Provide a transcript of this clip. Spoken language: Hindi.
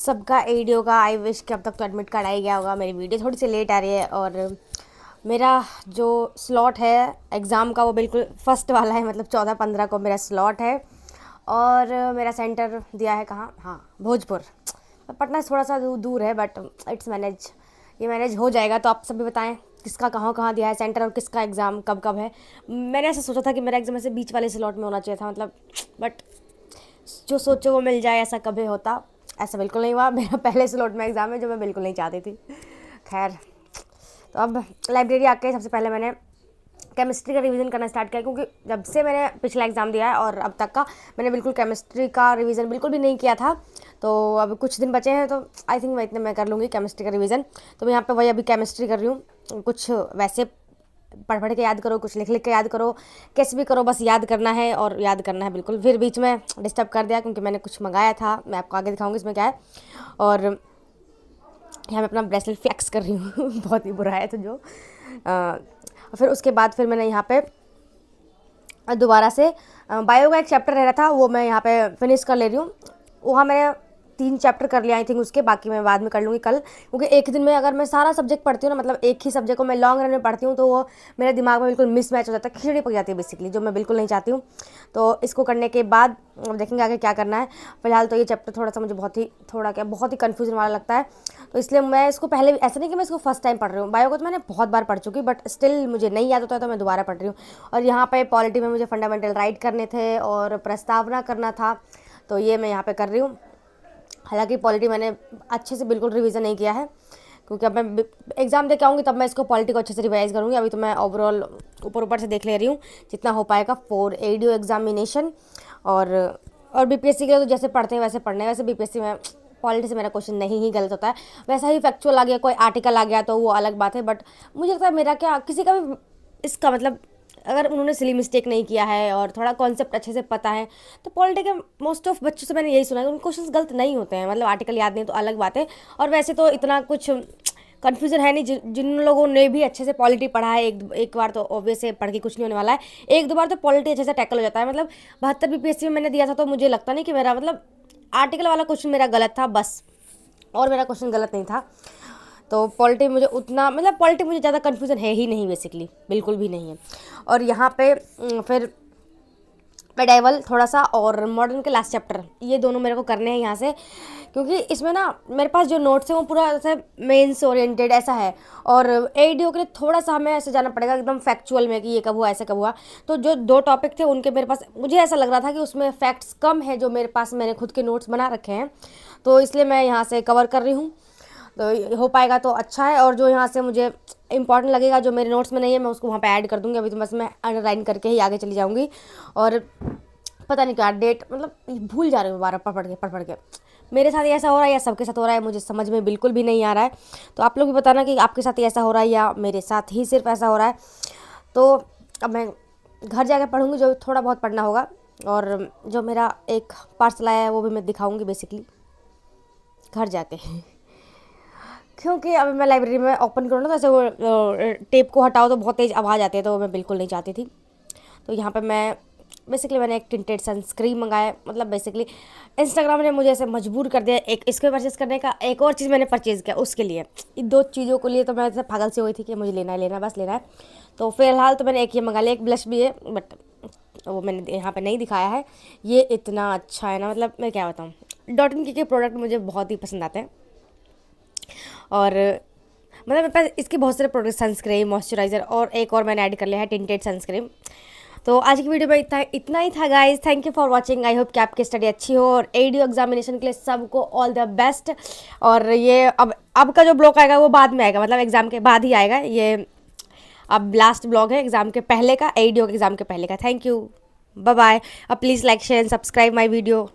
सबका एडी का आई विश कि अब तक तो एडमिट कार्ड आ ही गया होगा। मेरी वीडियो थोड़ी सी लेट आ रही है और मेरा जो स्लॉट है एग्ज़ाम का वो बिल्कुल फर्स्ट वाला है, मतलब 14-15 को मेरा स्लॉट है। और मेरा सेंटर दिया है कहाँ, हाँ भोजपुर। पटना से थोड़ा सा दूर है बट इट्स मैनेज, ये मैनेज हो जाएगा। तो आप सभी बताएं किसका कहाँ कहाँ दिया है सेंटर और किसका एग्ज़ाम कब कब है। मैंने ऐसा सोचा था कि मेरा एग्ज़ाम ऐसे बीच वाले स्लॉट में होना चाहिए था, मतलब बट जो सोचो वो मिल जाए, ऐसा कभी होता। ऐसा बिल्कुल नहीं हुआ। मेरा पहले स्लॉट में एग्ज़ाम है जो मैं बिल्कुल नहीं चाहती थी। खैर, तो अब लाइब्रेरी आके सबसे पहले मैंने केमिस्ट्री का रिवीजन करना स्टार्ट किया, क्योंकि जब से मैंने पिछला एग्ज़ाम दिया है और अब तक का मैंने बिल्कुल केमिस्ट्री का रिवीजन बिल्कुल भी नहीं किया था। तो अब कुछ दिन बचे हैं तो आई थिंक मैं इतने में कर लूँगी केमिस्ट्री का रिवीजन। तो मैं यहाँ पे वही अभी केमिस्ट्री कर रही हूँ। कुछ वैसे पढ़ पढ़ के याद करो, कुछ लिख लिख के याद करो, कैसे भी करो, बस याद करना है और याद करना है बिल्कुल। फिर बीच में डिस्टर्ब कर दिया क्योंकि मैंने कुछ मंगाया था, मैं आपको आगे दिखाऊंगी इसमें क्या है। और यहाँ मैं अपना ब्रेसलेट फ्लेक्स कर रही हूँ बहुत ही बुरा है तो जो फिर उसके बाद फिर मैंने यहाँ पे दोबारा से बायो का एक चैप्टर रह रहा था, वो मैं यहाँ पे फिनिश कर ले रही हूँ। वहाँ मैंने 3 चैप्टर कर लिया आई थिंक, उसके बाकी मैं बाद में कर लूँगी कल। क्योंकि एक दिन में अगर मैं सारा सब्जेक्ट पढ़ती हूँ ना, मतलब एक ही सब्जेक्ट को मैं लॉन्ग रन में पढ़ती हूँ तो वो मेरे दिमाग में बिल्कुल मिस मैच हो जाता है, खिचड़ी पक जाती है बेसिकली, जो मैं बिल्कुल नहीं चाहती हूँ। तो इसको करने के बाद देखेंगे आगे क्या करना है। फिलहाल तो ये चैप्टर थोड़ा सा मुझे बहुत ही कन्फ्यूजन वाला लगता है। तो इसलिए मैं इसको पहले, ऐसा नहीं कि मैं इसको फर्स्ट टाइम पढ़ रही हूँ, बायो को तो मैंने बहुत बार पढ़ चुकी, बट स्टिल मुझे नहीं याद होता है तो मैं दोबारा पढ़ रही हूँ। और यहाँ पे पॉलिटी में मुझे फंडामेंटल राइट करने थे और प्रस्तावना करना था, तो ये मैं यहाँ पे कर रही हूँ। हालांकि पॉलिटी मैंने अच्छे से बिल्कुल रिवीजन नहीं किया है, क्योंकि अब मैं एग्ज़ाम दे के आऊँगी तब मैं इसको पॉलिटी को अच्छे से रिवाइज़ करूँगी। अभी तो मैं ओवरऑल ऊपर ऊपर से देख ले रही हूँ जितना हो पाएगा फॉर एडीओ एग्जामिनेशन। और बीपीएससी के लिए तो जैसे पढ़ते हैं वैसे पढ़ने, वैसे बीपीएससी में पॉलिटी से मेरा क्वेश्चन नहीं ही गलत होता है, वैसा ही फैक्चुअल आ गया, कोई आर्टिकल आ गया तो वो अलग बात है। बट मुझे लगता है मेरा क्या, किसी का भी इसका मतलब अगर उन्होंने सिली मिस्टेक नहीं किया है और थोड़ा कॉन्सेप्ट अच्छे से पता है तो पॉलिटी के मोस्ट ऑफ बच्चों से मैंने यही सुना है कि उनके क्वेश्चंस गलत नहीं होते हैं। मतलब आर्टिकल याद नहीं तो अलग बात है, और वैसे तो इतना कुछ कन्फ्यूजन है नहीं। जिन लोगों ने भी अच्छे से पॉलिटी पढ़ा है, एक बार तो ऑब्वियस है पढ़ के कुछ नहीं होने वाला है, एक दो बार तो पॉलिटी अच्छे से टैकल हो जाता है। मतलब 72 बीपीएससी में मैंने दिया था तो मुझे लगता नहीं कि मेरा मतलब आर्टिकल वाला क्वेश्चन मेरा गलत था बस, और मेरा क्वेश्चन गलत नहीं था। तो पॉलिटी मुझे उतना, मतलब पॉलिटी मुझे ज़्यादा कन्फ्यूजन है ही नहीं बेसिकली, बिल्कुल भी नहीं है। और यहाँ पे फिर मेडाइवल थोड़ा सा और मॉडर्न के लास्ट चैप्टर, ये दोनों मेरे को करने हैं यहाँ से, क्योंकि इसमें ना मेरे पास जो नोट्स है वो पूरा ऐसे मेंस ओरिएंटेड ऐसा है। और एडीओ के लिए थोड़ा सा हमें ऐसे जाना पड़ेगा एकदम फैक्चुअल में कि ये कब हुआ ऐसे कब हुआ। तो जो 2 टॉपिक थे उनके मेरे पास, मुझे ऐसा लग रहा था कि उसमें फैक्ट्स कम है जो मेरे पास, मैंने खुद के नोट्स बना रखे हैं, तो इसलिए मैं यहाँ से कवर कर रही हूँ। तो हो पाएगा तो अच्छा है। और जो यहाँ से मुझे इंपॉर्टेंट लगेगा जो मेरे नोट्स में नहीं है मैं उसको वहाँ पे ऐड कर दूँगी। अभी तो बस मैं अंडरलाइन करके ही आगे चली जाऊँगी। और पता नहीं क्या डेट, मतलब भूल जा रही हूँ बार पढ़ के। मेरे साथ ही ऐसा हो रहा है या सबके साथ हो रहा है, मुझे समझ में बिल्कुल भी नहीं आ रहा है। तो आप लोग भी बताना कि आपके साथ ही ऐसा हो रहा है या मेरे साथ ही सिर्फ ऐसा हो रहा है। तो अब मैं घर जाकर पढ़ूँगी जो थोड़ा बहुत पढ़ना होगा, और जो मेरा एक पार्सल आया है वो भी मैं दिखाऊँगी बेसिकली घर जाके क्योंकि अभी मैं लाइब्रेरी में ओपन करूँ ना तो ऐसे वो टेप को हटाओ तो बहुत तेज़ आवाज़ आती है, तो मैं बिल्कुल नहीं चाहती थी। तो यहाँ पे मैं बेसिकली मैंने एक टिंटेड सनस्क्रीन मंगाया, मतलब बेसिकली इंस्टाग्राम ने मुझे ऐसे मजबूर कर दिया एक इसको परचेज़ करने का। एक और चीज़ मैंने परचेज़ किया उसके लिए, इन 2 चीज़ों के लिए तो मैं ऐसे पागल सी हुई थी कि मुझे लेना है बस लेना है। तो फिलहाल तो मैंने एक ये मंगा लिया, एक ब्लश भी है बट वो मैंने यहाँ पर नहीं दिखाया है। ये इतना अच्छा है ना, मतलब मैं क्या बताऊँ, डॉट इन के प्रोडक्ट मुझे बहुत ही पसंद आते हैं। और मतलब मेरे पास इसके बहुत सारे प्रोडक्ट, सनस्क्रीन, मॉइस्चराइज़र और एक और मैंने ऐड कर लिया है टिंटेड सनस्क्रीन। तो आज की वीडियो में इतना ही था guys. Thank you for watching. I hope कि आपकी स्टडी अच्छी हो और एडीओ एग्जामिनेशन के लिए सबको ऑल द बेस्ट। और ये अब का जो ब्लॉग आएगा वो बाद में आएगा, मतलब एग्ज़ाम के बाद ही आएगा। ये अब लास्ट ब्लॉग है एग्ज़ाम के पहले का, एडीओ के एग्ज़ाम के पहले का। Thank you, bye bye. अब please like share and subscribe my video.